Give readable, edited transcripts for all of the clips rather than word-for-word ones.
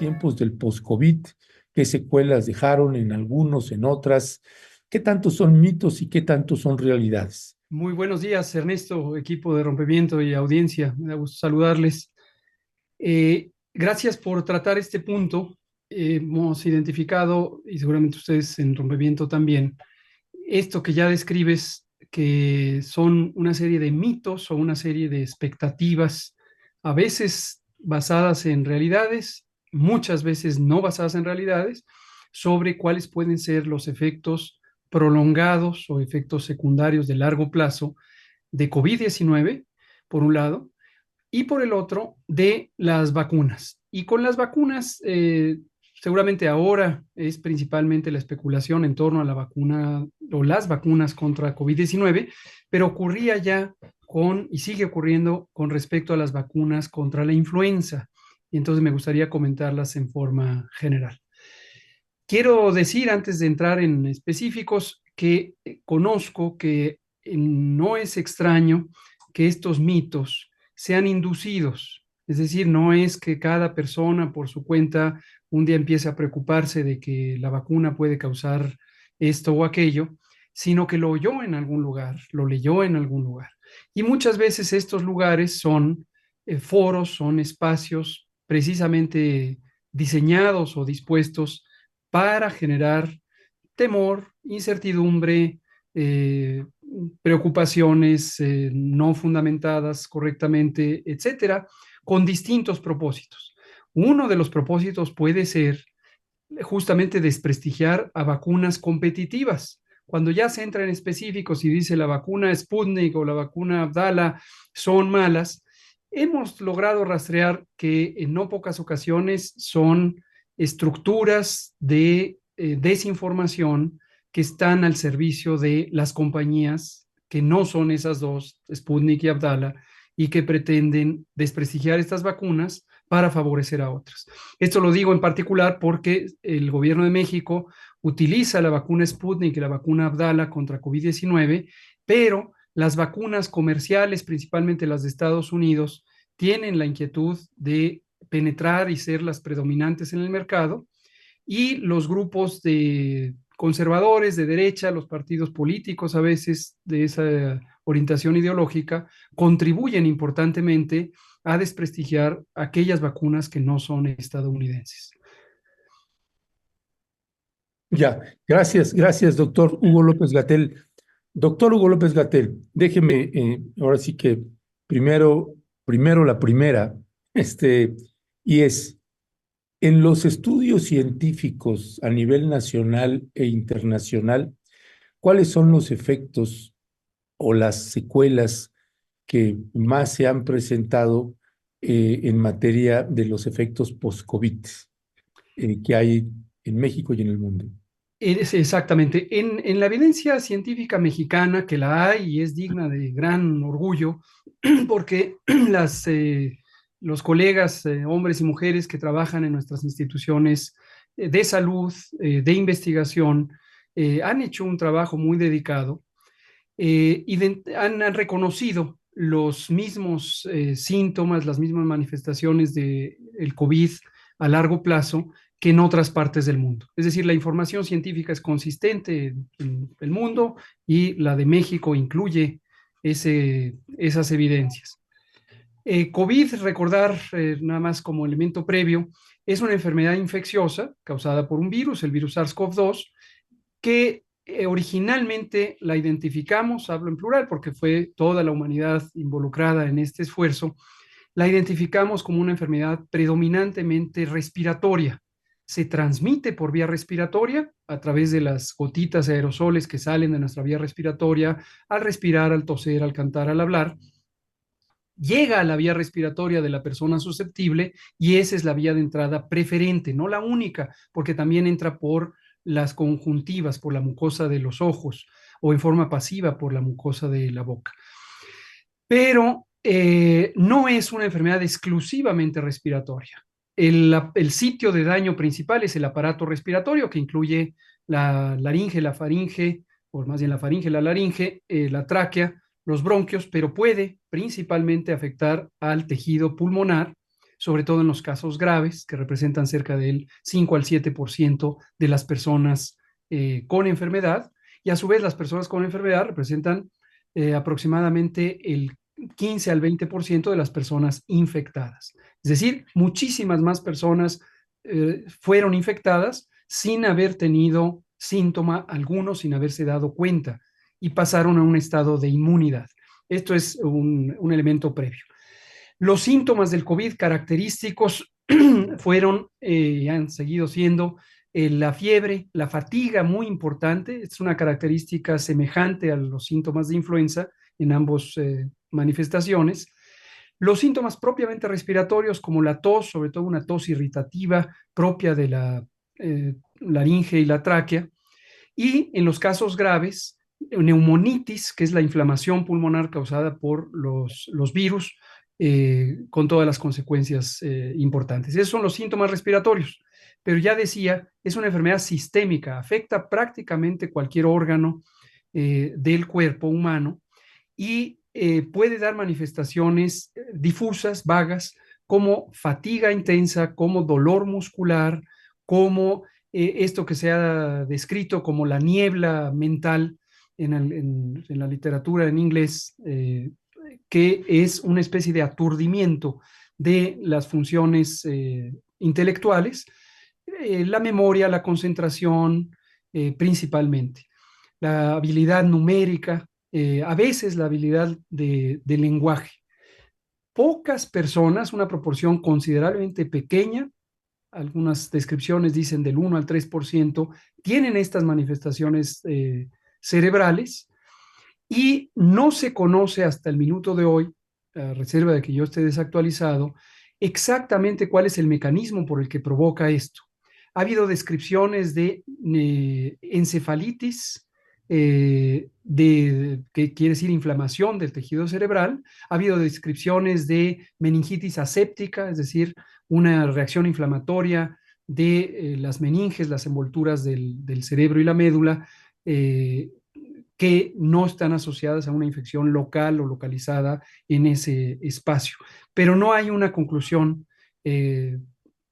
tiempos del post-COVID, qué secuelas dejaron en algunos, en otras, qué tanto son mitos y qué tanto son realidades. Muy buenos días, Ernesto, equipo de Rompimiento y audiencia. Me da gusto saludarles. Gracias por tratar este punto. Hemos identificado, y seguramente ustedes en Rompimiento también, esto que ya describes, que son una serie de mitos o una serie de expectativas, a veces basadas en realidades, muchas veces no basadas en realidades, sobre cuáles pueden ser los efectos prolongados o efectos secundarios de largo plazo de COVID-19, por un lado, y por el otro, de las vacunas. Y con las vacunas, seguramente ahora es principalmente la especulación en torno a la vacuna o las vacunas contra COVID-19, pero ocurría ya con, y sigue ocurriendo con respecto a las vacunas contra la influenza. Y entonces me gustaría comentarlas en forma general. Quiero decir, antes de entrar en específicos, que conozco que no es extraño que estos mitos sean inducidos. Es decir, no es que cada persona por su cuenta un día empiece a preocuparse de que la vacuna puede causar esto o aquello, sino que lo oyó en algún lugar, lo leyó en algún lugar. Y muchas veces estos lugares son foros, son espacios precisamente diseñados o dispuestos para generar temor, incertidumbre, eh, preocupaciones no fundamentadas correctamente, etcétera, con distintos propósitos. Uno de los propósitos puede ser justamente desprestigiar a vacunas competitivas. Cuando ya se entra en específicos y dice la vacuna Sputnik o la vacuna Abdala son malas, hemos logrado rastrear que en no pocas ocasiones son estructuras de desinformación que están al servicio de las compañías que no son esas dos, Sputnik y Abdala, y que pretenden desprestigiar estas vacunas para favorecer a otras. Esto lo digo en particular porque el gobierno de México utiliza la vacuna Sputnik y la vacuna Abdala contra COVID-19, pero las vacunas comerciales, principalmente las de Estados Unidos, tienen la inquietud de penetrar y ser las predominantes en el mercado, y los grupos de conservadores de derecha, los partidos políticos a veces de esa orientación ideológica, contribuyen importantemente a desprestigiar aquellas vacunas que no son estadounidenses. Ya, gracias, doctor Hugo López Gatell. Doctor Hugo López Gatell, déjeme, ahora sí que primero la primera, este, y es, en los estudios científicos a nivel nacional e internacional, ¿cuáles son los efectos o las secuelas que más se han presentado en materia de los efectos post-COVID que hay en México y en el mundo? Es exactamente. En la evidencia científica mexicana, que la hay y es digna de gran orgullo, porque los colegas, hombres y mujeres que trabajan en nuestras instituciones de salud, de investigación, han hecho un trabajo muy dedicado, han reconocido los mismos síntomas, las mismas manifestaciones del COVID a largo plazo que en otras partes del mundo. Es decir, la información científica es consistente en el mundo y la de México incluye esas evidencias. COVID, recordar nada más como elemento previo, es una enfermedad infecciosa causada por un virus, el virus SARS-CoV-2, que originalmente la identificamos, hablo en plural porque fue toda la humanidad involucrada en este esfuerzo, la identificamos como una enfermedad predominantemente respiratoria. Se transmite por vía respiratoria a través de las gotitas de aerosoles que salen de nuestra vía respiratoria al respirar, al toser, al cantar, al hablar. Llega a la vía respiratoria de la persona susceptible y esa es la vía de entrada preferente, no la única, porque también entra por las conjuntivas, por la mucosa de los ojos o en forma pasiva por la mucosa de la boca. Pero no es una enfermedad exclusivamente respiratoria. El sitio de daño principal es el aparato respiratorio, que incluye la laringe, la faringe, o más bien la faringe, la laringe, la tráquea, los bronquios, pero puede principalmente afectar al tejido pulmonar, sobre todo en los casos graves, que representan cerca del 5 al 7% de las personas con enfermedad, y a su vez las personas con enfermedad representan aproximadamente el 15 al 20% de las personas infectadas. Es decir, muchísimas más personas fueron infectadas sin haber tenido síntoma alguno, sin haberse dado cuenta, y pasaron a un estado de inmunidad. Esto es un elemento previo. Los síntomas del COVID característicos fueron y han seguido siendo la fiebre, la fatiga muy importante, es una característica semejante a los síntomas de influenza en ambas manifestaciones. Los síntomas propiamente respiratorios, como la tos, sobre todo una tos irritativa propia de la laringe y la tráquea, y en los casos graves, neumonitis, que es la inflamación pulmonar causada por los virus, con todas las consecuencias importantes. Esos son los síntomas respiratorios. Pero ya decía, es una enfermedad sistémica, afecta prácticamente cualquier órgano del cuerpo humano y puede dar manifestaciones difusas, vagas, como fatiga intensa, como dolor muscular, como esto que se ha descrito como la niebla mental en la literatura en inglés, que es una especie de aturdimiento de las funciones intelectuales, la memoria, la concentración principalmente, la habilidad numérica, a veces la habilidad de lenguaje. Pocas personas, una proporción considerablemente pequeña, algunas descripciones dicen del 1 al 3%, tienen estas manifestaciones cerebrales y no se conoce hasta el minuto de hoy, a reserva de que yo esté desactualizado, exactamente cuál es el mecanismo por el que provoca esto. Ha habido descripciones de encefalitis, que quiere decir inflamación del tejido cerebral. Ha habido descripciones de meningitis aséptica, es decir, una reacción inflamatoria de las meninges, las envolturas del cerebro y la médula, que no están asociadas a una infección local o localizada en ese espacio. Pero no hay una conclusión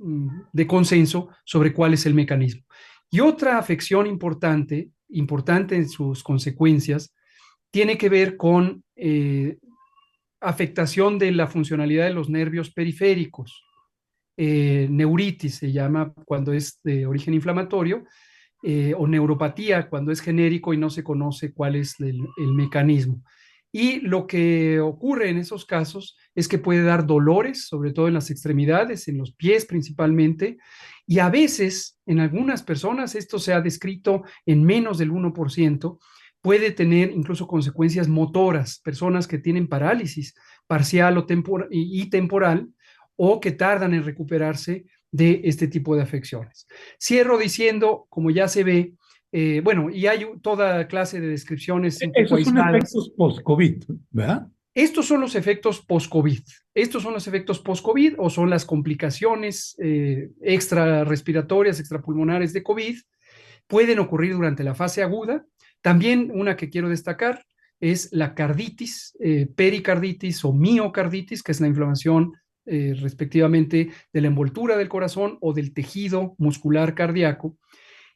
de consenso sobre cuál es el mecanismo. Y otra afección importante en sus consecuencias, tiene que ver con afectación de la funcionalidad de los nervios periféricos. Neuritis se llama cuando es de origen inflamatorio, o neuropatía cuando es genérico y no se conoce cuál es el mecanismo. Y lo que ocurre en esos casos es que puede dar dolores, sobre todo en las extremidades, en los pies principalmente, y a veces en algunas personas, esto se ha descrito en menos del 1%, puede tener incluso consecuencias motoras, personas que tienen parálisis parcial y temporal, o que tardan en recuperarse de este tipo de afecciones. Cierro diciendo, como ya se ve, bueno, y hay toda clase de descripciones un poco Esos son aisladas. efectos post-COVID, ¿verdad? Estos son los efectos post-COVID. Estos son los efectos post-COVID o son las complicaciones extra respiratorias, extrapulmonares de COVID. Pueden ocurrir durante la fase aguda. También una que quiero destacar es la carditis, pericarditis o miocarditis, que es la inflamación respectivamente de la envoltura del corazón o del tejido muscular cardíaco,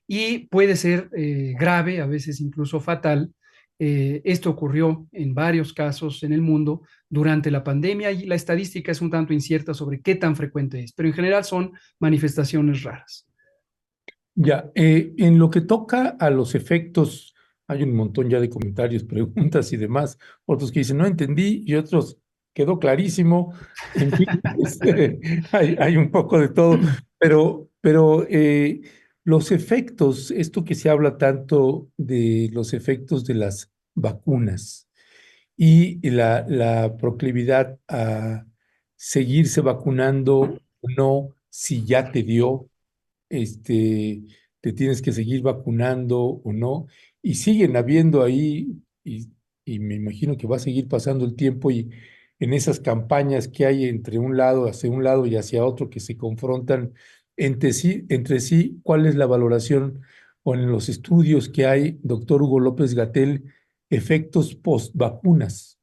y puede ser grave, a veces incluso fatal. Esto ocurrió en varios casos en el mundo durante la pandemia y la estadística es un tanto incierta sobre qué tan frecuente es, pero en general son manifestaciones raras. Ya, en lo que toca a los efectos, hay un montón ya de comentarios, preguntas y demás, otros que dicen no entendí y otros quedó clarísimo, en fin, hay un poco de todo, pero los efectos, esto que se habla tanto de los efectos de las vacunas y la proclividad a seguirse vacunando o no si ya te dio este, te tienes que seguir vacunando o no, y siguen habiendo ahí, y me imagino que va a seguir pasando el tiempo y en esas campañas que hay entre un lado, hacia un lado y hacia otro, que se confrontan entre sí, ¿cuál es la valoración o en los estudios que hay, doctor Hugo López Gatell, efectos post vacunas?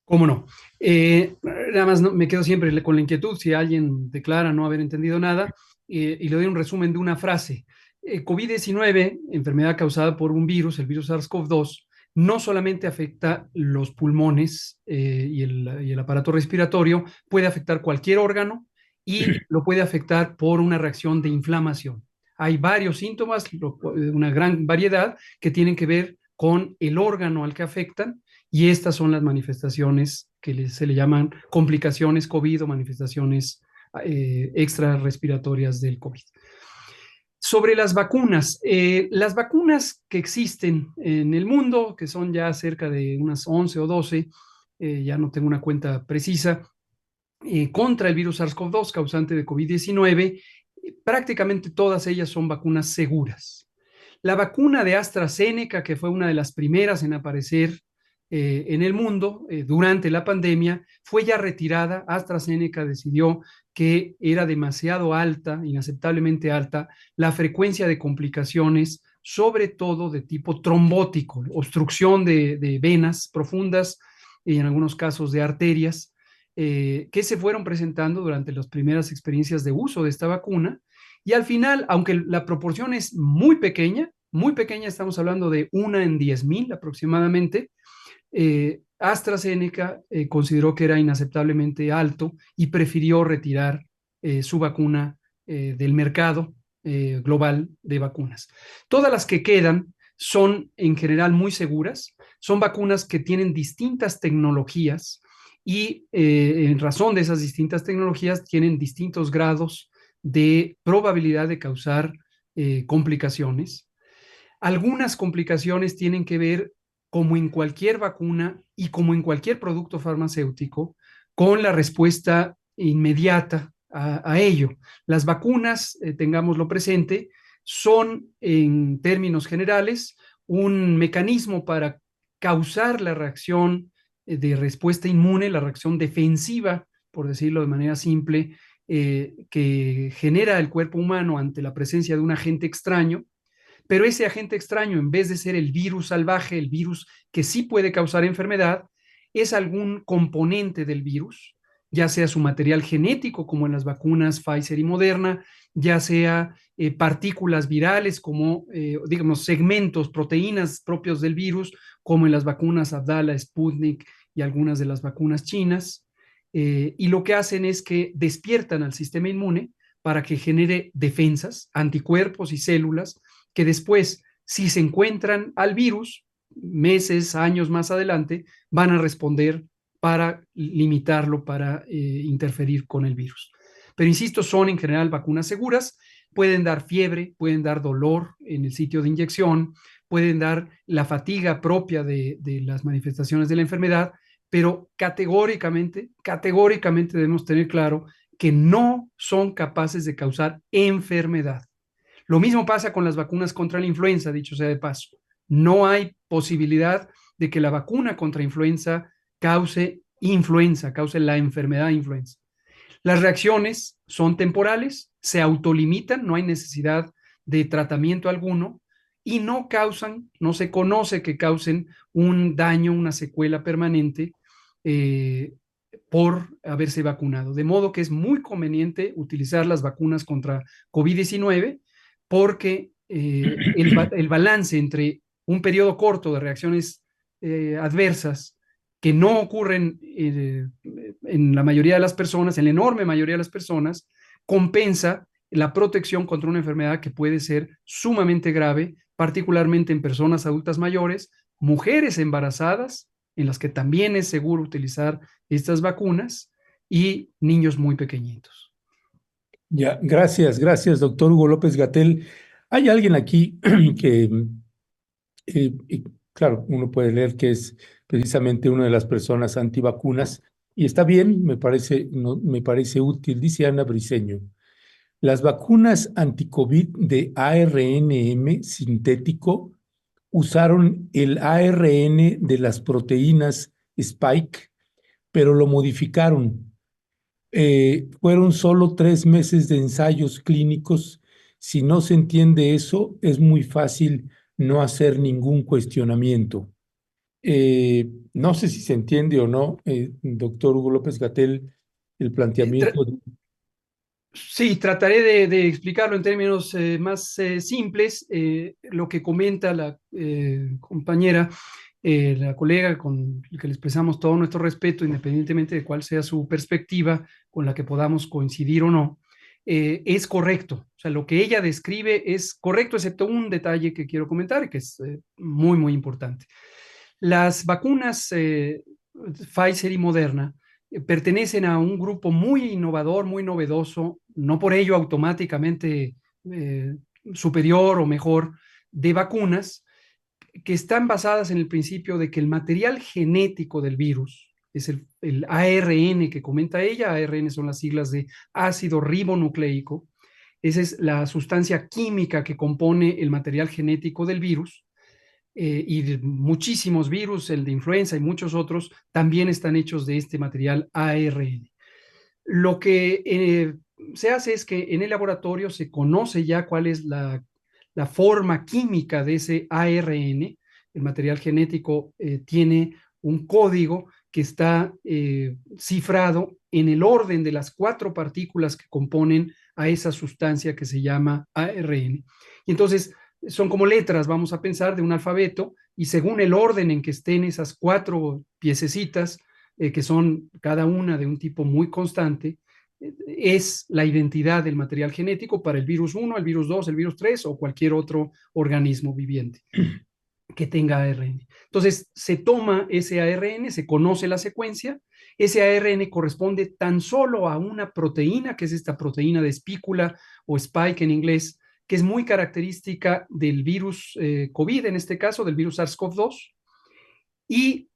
¿Cómo no? Nada más me quedo siempre con la inquietud si alguien declara no haber entendido nada y le doy un resumen de una frase. COVID-19, enfermedad causada por un virus, el virus SARS-CoV-2, no solamente afecta los pulmones y el aparato respiratorio, puede afectar cualquier órgano y lo puede afectar por una reacción de inflamación. Hay varios síntomas, una gran variedad que tienen que ver con el órgano al que afectan y estas son las manifestaciones que se le llaman complicaciones COVID o manifestaciones extrarrespiratorias del COVID. Sobre las vacunas que existen en el mundo, que son ya cerca de unas 11 o 12, ya no tengo una cuenta precisa, contra el virus SARS-CoV-2 causante de COVID-19, prácticamente todas ellas son vacunas seguras. La vacuna de AstraZeneca, que fue una de las primeras en aparecer en el mundo durante la pandemia, fue ya retirada. AstraZeneca decidió que era demasiado alta, inaceptablemente alta, la frecuencia de complicaciones, sobre todo de tipo trombótico, obstrucción de venas profundas y en algunos casos de arterias, que se fueron presentando durante las primeras experiencias de uso de esta vacuna. Y al final, aunque la proporción es muy pequeña, estamos hablando de una en 10,000 aproximadamente, AstraZeneca consideró que era inaceptablemente alto y prefirió retirar su vacuna del mercado global de vacunas. Todas las que quedan son en general muy seguras, son vacunas que tienen distintas tecnologías y en razón de esas distintas tecnologías tienen distintos grados de probabilidad de causar complicaciones. Algunas complicaciones tienen que ver, como en cualquier vacuna y como en cualquier producto farmacéutico, con la respuesta inmediata a ello. Las vacunas, tengámoslo presente, son en términos generales un mecanismo para causar la reacción de respuesta inmune, la reacción defensiva, por decirlo de manera simple, que genera el cuerpo humano ante la presencia de un agente extraño, pero ese agente extraño, en vez de ser el virus salvaje, el virus que sí puede causar enfermedad, es algún componente del virus, ya sea su material genético, como en las vacunas Pfizer y Moderna, ya sea partículas virales, como, digamos, segmentos, proteínas propios del virus, como en las vacunas Abdala, Sputnik y algunas de las vacunas chinas. Y lo que hacen es que despiertan al sistema inmune para que genere defensas, anticuerpos y células que después, si se encuentran al virus, meses, años más adelante, van a responder para limitarlo, para interferir con el virus. Pero insisto, son en general vacunas seguras, pueden dar fiebre, pueden dar dolor en el sitio de inyección, pueden dar la fatiga propia de las manifestaciones de la enfermedad, pero categóricamente debemos tener claro que no son capaces de causar enfermedad. Lo mismo pasa con las vacunas contra la influenza, dicho sea de paso. No hay posibilidad de que la vacuna contra influenza cause influenza, cause la enfermedad de influenza. Las reacciones son temporales, se autolimitan, no hay necesidad de tratamiento alguno y no causan, no se conoce que causen un daño, una secuela permanente eh, por haberse vacunado. De modo que es muy conveniente utilizar las vacunas contra COVID-19 porque el balance entre un periodo corto de reacciones adversas que no ocurren en la mayoría de las personas, en la enorme mayoría de las personas, compensa la protección contra una enfermedad que puede ser sumamente grave, particularmente en personas adultas mayores, mujeres embarazadas, en las que también es seguro utilizar estas vacunas, y niños muy pequeñitos. Ya, gracias, doctor Hugo López Gatell. Hay alguien aquí que, claro, uno puede leer que es precisamente una de las personas antivacunas, y está bien, me parece útil. Dice Ana Briceño, las vacunas anticovid de ARNM sintético usaron el ARN de las proteínas Spike, pero lo modificaron. Fueron solo 3 meses de ensayos clínicos. Si no se entiende eso, es muy fácil no hacer ningún cuestionamiento. No sé si se entiende o no, doctor Hugo López-Gatell, el Eh, tra- planteamiento. Sí, trataré de explicarlo en términos más simples. Lo que comenta la compañera, la colega con la que le expresamos todo nuestro respeto, independientemente de cuál sea su perspectiva con la que podamos coincidir o no, es correcto. O sea, lo que ella describe es correcto, excepto un detalle que quiero comentar, que es muy, muy importante. Las vacunas Pfizer y Moderna pertenecen a un grupo muy innovador, muy novedoso, no por ello automáticamente eh, superior o mejor, de vacunas que están basadas en el principio de que el material genético del virus, es el ARN que comenta ella. ARN son las siglas de ácido ribonucleico. Esa es la sustancia química que compone el material genético del virus. Y de muchísimos virus, el de influenza y muchos otros, también están hechos de este material ARN. Lo que se hace es que en el laboratorio se conoce ya cuál es la forma química de ese ARN. El material genético tiene un código que está cifrado en el orden de las cuatro partículas que componen a esa sustancia que se llama ARN. Y entonces son como letras, vamos a pensar, de un alfabeto, y según el orden en que estén esas cuatro piececitas, que son cada una de un tipo muy constante, es la identidad del material genético para el virus 1, el virus 2, el virus 3 o cualquier otro organismo viviente que tenga ARN. Entonces, se toma ese ARN, se conoce la secuencia, ese ARN corresponde tan solo a una proteína, que es esta proteína de espícula o spike en inglés, que es muy característica del virus COVID, en este caso, del virus SARS-CoV-2, y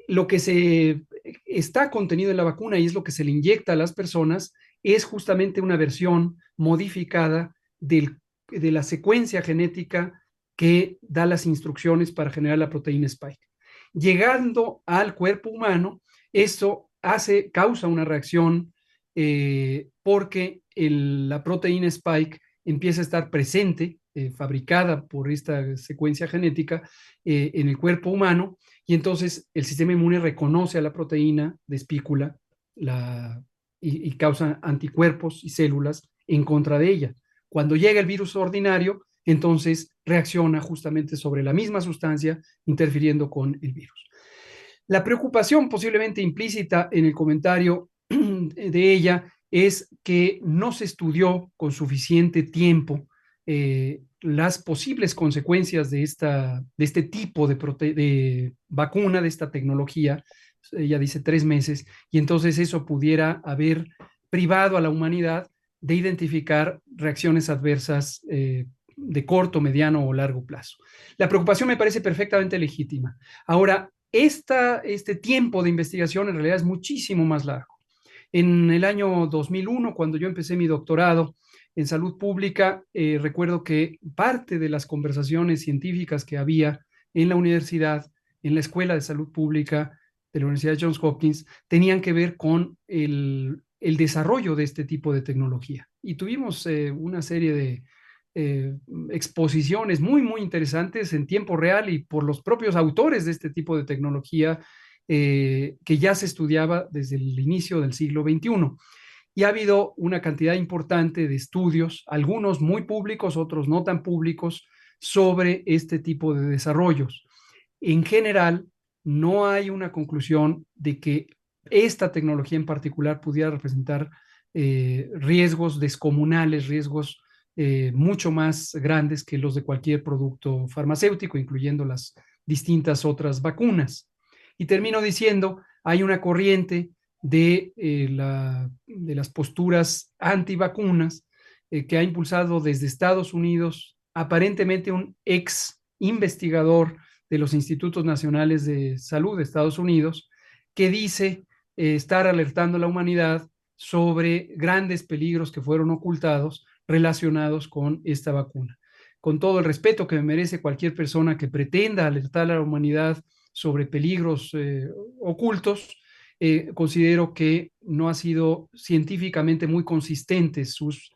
lo que se está contenido en la vacuna y es lo que se le inyecta a las personas es justamente una versión modificada de la secuencia genética que da las instrucciones para generar la proteína Spike. Llegando al cuerpo humano, esto causa una reacción porque la proteína Spike empieza a estar presente, fabricada por esta secuencia genética en el cuerpo humano, y entonces el sistema inmune reconoce a la proteína de espícula y causa anticuerpos y células en contra de ella. Cuando llega el virus ordinario, entonces reacciona justamente sobre la misma sustancia, interfiriendo con el virus. La preocupación posiblemente implícita en el comentario de ella es que no se estudió con suficiente tiempo las posibles consecuencias de este tipo de vacuna, de esta tecnología. Ella dice 3 meses, y entonces eso pudiera haber privado a la humanidad de identificar reacciones adversas de corto, mediano o largo plazo. La preocupación me parece perfectamente legítima. Ahora, este tiempo de investigación en realidad es muchísimo más largo. En el año 2001, cuando yo empecé mi doctorado en salud pública, recuerdo que parte de las conversaciones científicas que había en la universidad, en la Escuela de Salud Pública de la Universidad de Johns Hopkins, tenían que ver con el desarrollo de este tipo de tecnología. Y tuvimos una serie de eh, exposiciones muy, muy interesantes en tiempo real y por los propios autores de este tipo de tecnología que ya se estudiaba desde el inicio del siglo XXI. Y ha habido una cantidad importante de estudios, algunos muy públicos, otros no tan públicos, sobre este tipo de desarrollos. En general, no hay una conclusión de que esta tecnología en particular pudiera representar riesgos descomunales, riesgos mucho más grandes que los de cualquier producto farmacéutico, incluyendo las distintas otras vacunas. Y termino diciendo, hay una corriente de las posturas antivacunas que ha impulsado desde Estados Unidos aparentemente un ex investigador de los Institutos Nacionales de Salud de Estados Unidos, que dice estar alertando a la humanidad sobre grandes peligros que fueron ocultados relacionados con esta vacuna. Con todo el respeto que me merece cualquier persona que pretenda alertar a la humanidad sobre peligros ocultos, considero que no ha sido científicamente muy consistentes sus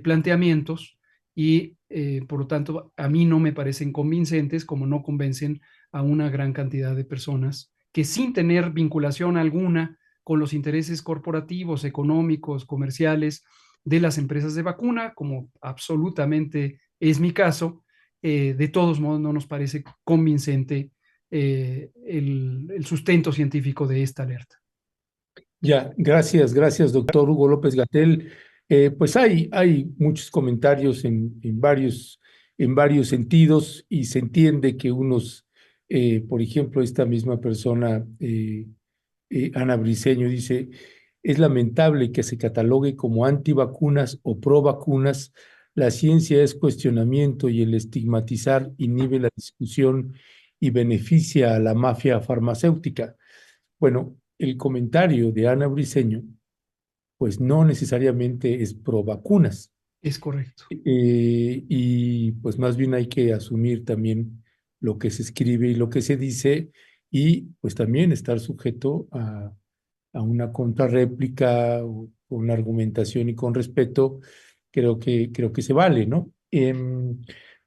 planteamientos y por lo tanto a mí no me parecen convincentes como no convencen a una gran cantidad de personas que sin tener vinculación alguna con los intereses corporativos, económicos, comerciales de las empresas de vacuna, como absolutamente es mi caso, de todos modos no nos parece convincente el sustento científico de esta alerta. Ya, gracias, doctor Hugo López Gatell. Pues hay muchos comentarios en varios sentidos y se entiende que unos, por ejemplo, esta misma persona, Ana Briceño, dice, es lamentable que se catalogue como antivacunas o pro vacunas. La ciencia es cuestionamiento y el estigmatizar inhibe la discusión y beneficia a la mafia farmacéutica. Bueno, el comentario de Ana Briceño, pues no necesariamente es pro vacunas. Es correcto. Y pues más bien hay que asumir también lo que se escribe y lo que se dice y pues también estar sujeto a una contrarréplica o con argumentación y con respeto, creo que se vale, ¿no?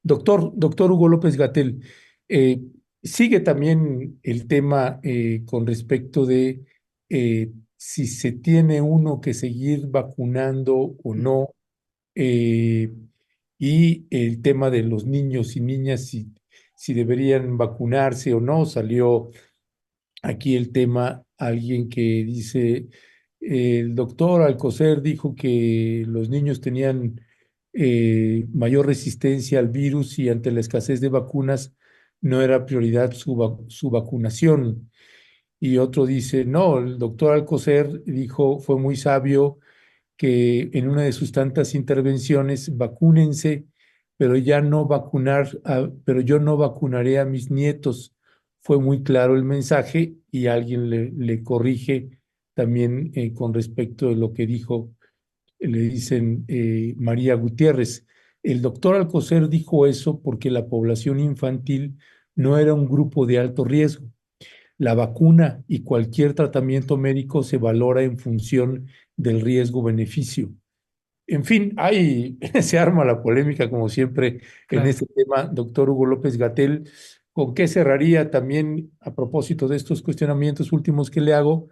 Doctor Hugo López Gatell, eh, sigue también el tema con respecto de si se tiene uno que seguir vacunando o no, eh, y el tema de los niños y niñas, si deberían vacunarse o no. Salió aquí el tema, alguien que dice, el doctor Alcocer dijo que los niños tenían mayor resistencia al virus y ante la escasez de vacunas no era prioridad su vacunación. Y otro dice, no, el doctor Alcocer dijo, fue muy sabio que en una de sus tantas intervenciones, vacúnense, pero yo no vacunaré a mis nietos. Fue muy claro el mensaje y alguien le corrige también con respecto de lo que dijo, le dicen María Gutiérrez. El doctor Alcocer dijo eso porque la población infantil no era un grupo de alto riesgo. La vacuna y cualquier tratamiento médico se valora en función del riesgo-beneficio. En fin, se arma la polémica como siempre en Claro. este tema. Doctor Hugo López Gatell, ¿con qué cerraría también a propósito de estos cuestionamientos últimos que le hago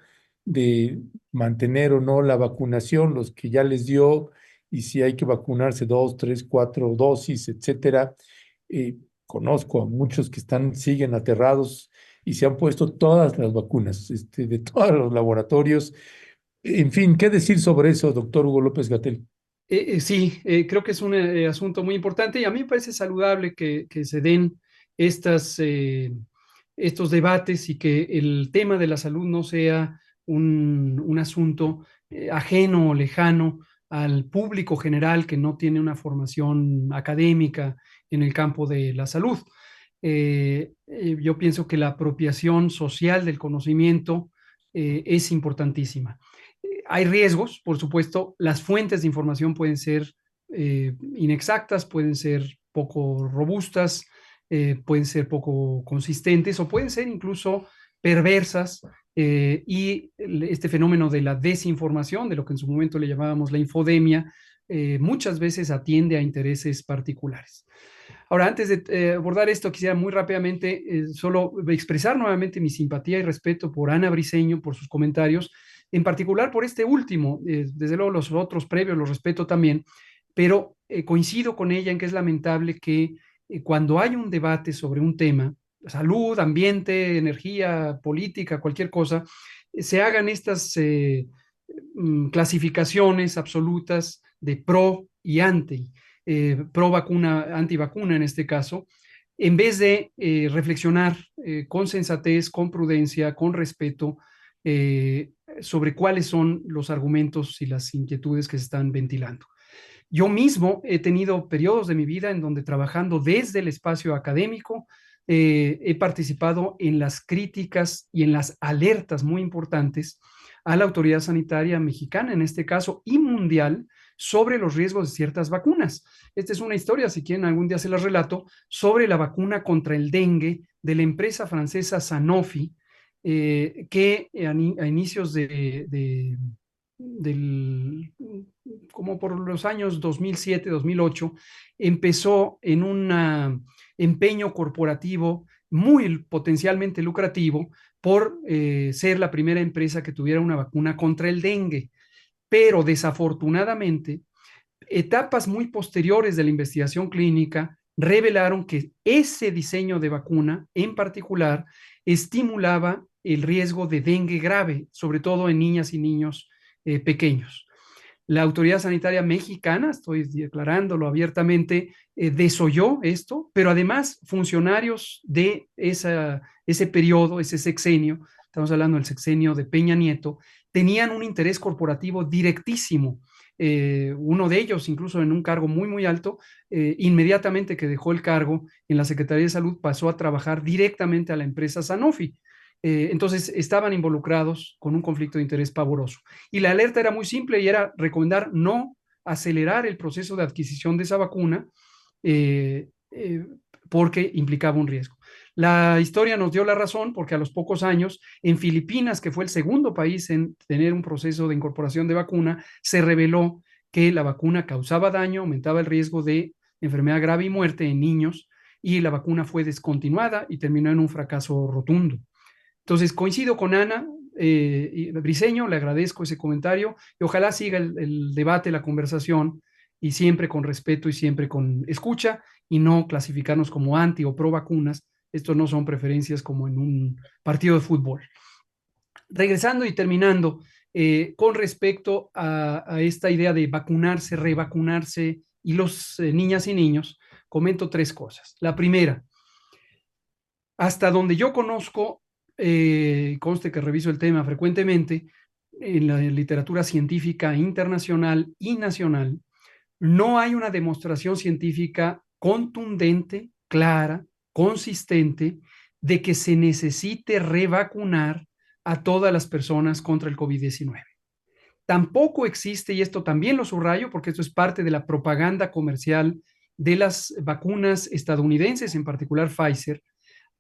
de mantener o no la vacunación, los que ya les dio, y si hay que vacunarse 2, 3, 4 dosis, etcétera? Conozco a muchos que siguen aterrados y se han puesto todas las vacunas, de todos los laboratorios. En fin, ¿qué decir sobre eso, doctor Hugo López Gatell? Sí, creo que es un asunto muy importante y a mí me parece saludable que se den estas, estos debates y que el tema de la salud no sea un asunto ajeno o lejano al público general que no tiene una formación académica en el campo de la salud. Yo pienso que la apropiación social del conocimiento es importantísima. Hay riesgos, por supuesto, las fuentes de información pueden ser inexactas, pueden ser poco robustas, pueden ser poco consistentes o pueden ser incluso perversas. Y este fenómeno de la desinformación, de lo que en su momento le llamábamos la infodemia, muchas veces atiende a intereses particulares. Ahora, antes de abordar esto, quisiera muy rápidamente solo expresar nuevamente mi simpatía y respeto por Ana Briceño, por sus comentarios, en particular por este último. Desde luego los otros previos los respeto también, pero coincido con ella en que es lamentable que cuando hay un debate sobre un tema, salud, ambiente, energía, política, cualquier cosa, se hagan estas clasificaciones absolutas de pro y anti, pro vacuna, anti vacuna en este caso, en vez de reflexionar con sensatez, con prudencia, con respeto sobre cuáles son los argumentos y las inquietudes que se están ventilando. Yo mismo he tenido periodos de mi vida en donde trabajando desde el espacio académico, he participado en las críticas y en las alertas muy importantes a la autoridad sanitaria mexicana, en este caso, y mundial, sobre los riesgos de ciertas vacunas. Esta es una historia, si quieren algún día se las relato, sobre la vacuna contra el dengue de la empresa francesa Sanofi, que a inicios del, como por los años 2007, 2008, empezó en un empeño corporativo muy potencialmente lucrativo por ser la primera empresa que tuviera una vacuna contra el dengue. Pero desafortunadamente, etapas muy posteriores de la investigación clínica revelaron que ese diseño de vacuna en particular estimulaba el riesgo de dengue grave, sobre todo en niñas y niños pequeños. La autoridad sanitaria mexicana, estoy declarándolo abiertamente, desoyó esto, pero además funcionarios de ese periodo, ese sexenio, estamos hablando del sexenio de Peña Nieto, tenían un interés corporativo directísimo. Uno de ellos, incluso en un cargo muy, muy alto, inmediatamente que dejó el cargo en la Secretaría de Salud, pasó a trabajar directamente a la empresa Sanofi. Entonces estaban involucrados con un conflicto de interés pavoroso. Y la alerta era muy simple y era recomendar no acelerar el proceso de adquisición de esa vacuna porque implicaba un riesgo. La historia nos dio la razón porque a los pocos años, en Filipinas, que fue el segundo país en tener un proceso de incorporación de vacuna, se reveló que la vacuna causaba daño, aumentaba el riesgo de enfermedad grave y muerte en niños, y la vacuna fue descontinuada y terminó en un fracaso rotundo. Entonces, coincido con Ana Briceño, le agradezco ese comentario y ojalá siga el debate, la conversación, y siempre con respeto y siempre con escucha, y no clasificarnos como anti o pro vacunas. Estos no son preferencias como en un partido de fútbol. Regresando y terminando, con respecto a esta idea de vacunarse, revacunarse y los niñas y niños, comento tres cosas. La primera, hasta donde yo conozco, conste que reviso el tema frecuentemente, en la literatura científica internacional y nacional, no hay una demostración científica contundente, clara, consistente, de que se necesite revacunar a todas las personas contra el COVID-19. Tampoco existe, y esto también lo subrayo porque esto es parte de la propaganda comercial de las vacunas estadounidenses, en particular Pfizer,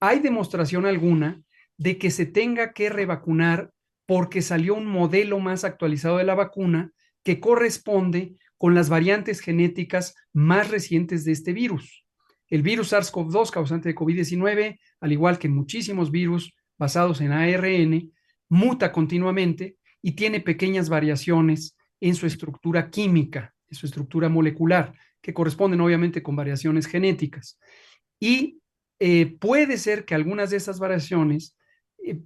hay demostración alguna de que se tenga que revacunar porque salió un modelo más actualizado de la vacuna que corresponde con las variantes genéticas más recientes de este virus. El virus SARS-CoV-2, causante de COVID-19, al igual que muchísimos virus basados en ARN, muta continuamente y tiene pequeñas variaciones en su estructura química, en su estructura molecular, que corresponden obviamente con variaciones genéticas. Y puede ser que algunas de esas variaciones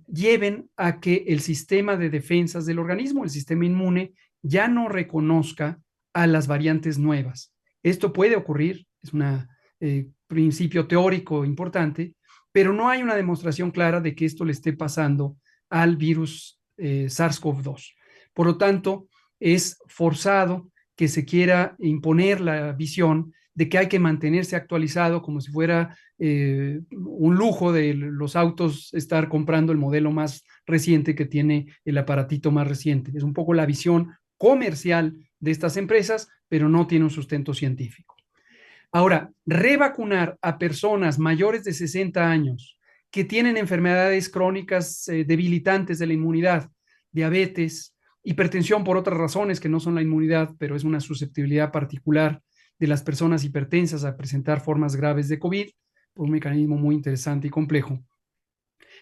lleven a que el sistema de defensas del organismo, el sistema inmune, ya no reconozca a las variantes nuevas. Esto puede ocurrir, es un principio teórico importante, pero no hay una demostración clara de que esto le esté pasando al virus SARS-CoV-2. Por lo tanto, es forzado que se quiera imponer la visión de que hay que mantenerse actualizado como si fuera un lujo de los autos estar comprando el modelo más reciente que tiene el aparatito más reciente. Es un poco la visión comercial de estas empresas, pero no tiene un sustento científico. Ahora, revacunar a personas mayores de 60 años que tienen enfermedades crónicas debilitantes de la inmunidad, diabetes, hipertensión por otras razones que no son la inmunidad, pero es una susceptibilidad particular de las personas hipertensas a presentar formas graves de COVID, por un mecanismo muy interesante y complejo.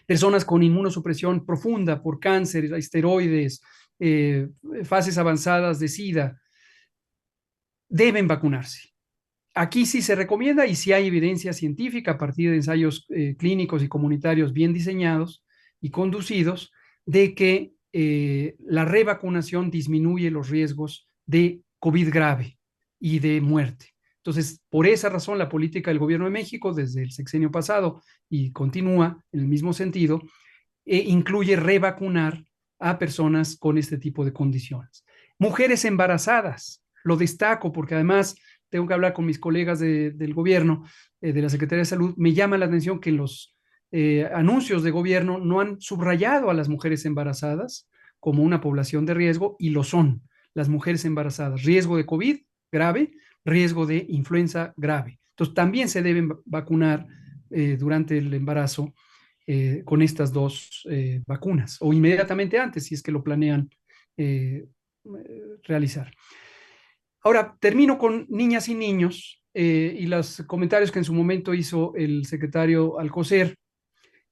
Personas con inmunosupresión profunda por cáncer, esteroides, fases avanzadas de SIDA, deben vacunarse. Aquí sí se recomienda y sí hay evidencia científica a partir de ensayos clínicos y comunitarios bien diseñados y conducidos de que la revacunación disminuye los riesgos de COVID grave y de muerte. Entonces, por esa razón, la política del gobierno de México desde el sexenio pasado y continúa en el mismo sentido, incluye revacunar a personas con este tipo de condiciones. Mujeres embarazadas, lo destaco porque además tengo que hablar con mis colegas del gobierno, de la Secretaría de Salud, me llama la atención que los anuncios de gobierno no han subrayado a las mujeres embarazadas como una población de riesgo y lo son las mujeres embarazadas. Riesgo de COVID grave, riesgo de influenza grave. Entonces también se deben vacunar durante el embarazo con estas dos vacunas o inmediatamente antes si es que lo planean realizar. Ahora, termino con niñas y niños y los comentarios que en su momento hizo el secretario Alcocer.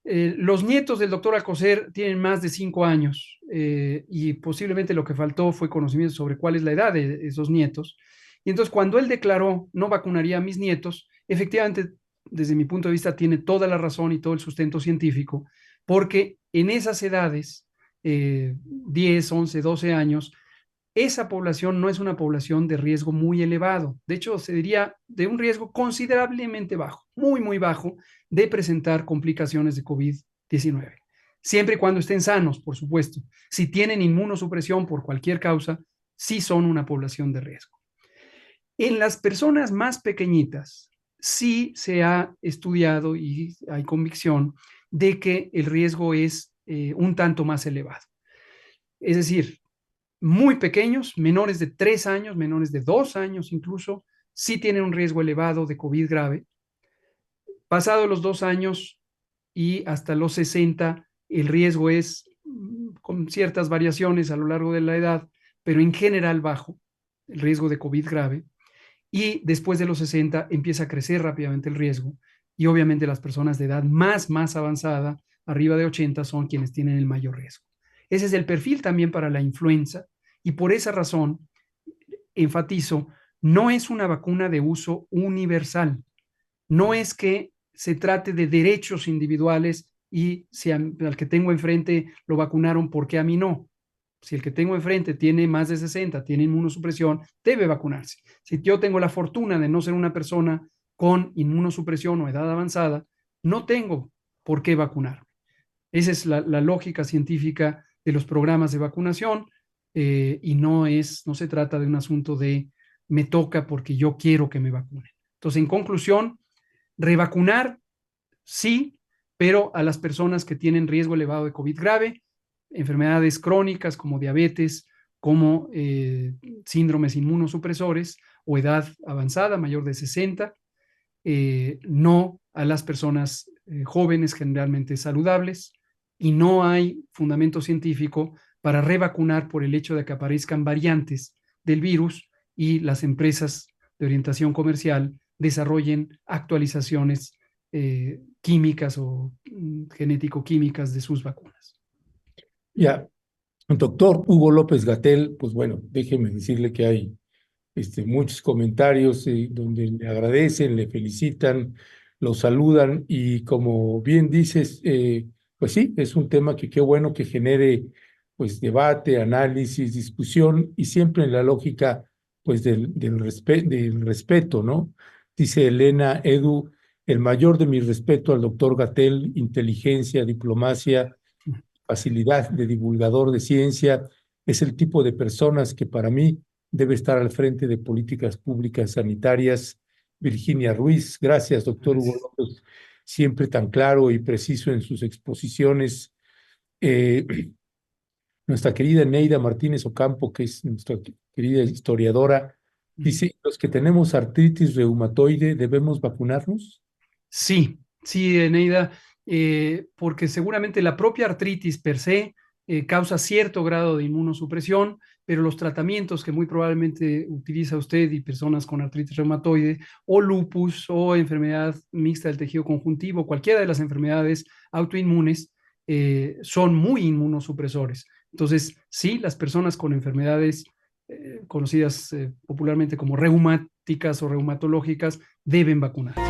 Los nietos del doctor Alcocer tienen más de 5 años y posiblemente lo que faltó fue conocimiento sobre cuál es la edad de esos nietos. Y entonces cuando él declaró no vacunaría a mis nietos, efectivamente, desde mi punto de vista, tiene toda la razón y todo el sustento científico, porque en esas edades, 10, 11, 12 años, esa población no es una población de riesgo muy elevado. De hecho, se diría de un riesgo considerablemente bajo, muy, muy bajo, de presentar complicaciones de COVID-19. Siempre y cuando estén sanos, por supuesto. Si tienen inmunosupresión por cualquier causa, sí son una población de riesgo. En las personas más pequeñitas, sí se ha estudiado y hay convicción de que el riesgo es un tanto más elevado. Es decir, muy pequeños, menores de 3 años, menores de 2 años incluso, sí tienen un riesgo elevado de COVID grave. Pasados los 2 años y hasta los 60, el riesgo es con ciertas variaciones a lo largo de la edad, pero en general bajo, el riesgo de COVID grave. Y después de los 60 empieza a crecer rápidamente el riesgo. Y obviamente las personas de edad más avanzada, arriba de 80, son quienes tienen el mayor riesgo. Ese es el perfil también para la influenza y por esa razón enfatizo, no es una vacuna de uso universal. No es que se trate de derechos individuales y si al que tengo enfrente lo vacunaron, ¿por qué a mí no? Si el que tengo enfrente tiene más de 60, tiene inmunosupresión, debe vacunarse. Si yo tengo la fortuna de no ser una persona con inmunosupresión o edad avanzada, no tengo por qué vacunar. Esa es la lógica científica de los programas de vacunación y no se trata de un asunto de me toca porque yo quiero que me vacunen. Entonces, en conclusión, revacunar sí, pero a las personas que tienen riesgo elevado de COVID grave, enfermedades crónicas como diabetes, como síndromes inmunosupresores o edad avanzada, mayor de 60, no a las personas jóvenes generalmente saludables, y no hay fundamento científico para revacunar por el hecho de que aparezcan variantes del virus y las empresas de orientación comercial desarrollen actualizaciones químicas o genético-químicas de sus vacunas. Ya, doctor Hugo López Gatell, pues bueno, déjeme decirle que hay muchos comentarios donde le agradecen, le felicitan, lo saludan y como bien dices, pues sí, es un tema que qué bueno que genere pues debate, análisis, discusión y siempre en la lógica pues del respeto, ¿no? Dice Elena Edu, el mayor de mi respeto al doctor Gatell, inteligencia, diplomacia, facilidad de divulgador de ciencia, es el tipo de personas que para mí debe estar al frente de políticas públicas sanitarias. Virginia Ruiz, gracias, doctor Hugo Gracias. López, siempre tan claro y preciso en sus exposiciones. Eh, Nuestra querida Neida Martínez Ocampo, que es nuestra querida historiadora, dice, los que tenemos artritis reumatoide, ¿debemos vacunarnos? Sí, sí, Eneida, porque seguramente la propia artritis per se causa cierto grado de inmunosupresión, pero los tratamientos que muy probablemente utiliza usted y personas con artritis reumatoide o lupus o enfermedad mixta del tejido conjuntivo, cualquiera de las enfermedades autoinmunes, son muy inmunosupresores. Entonces, sí, las personas con enfermedades conocidas popularmente como reumáticas o reumatológicas deben vacunarse.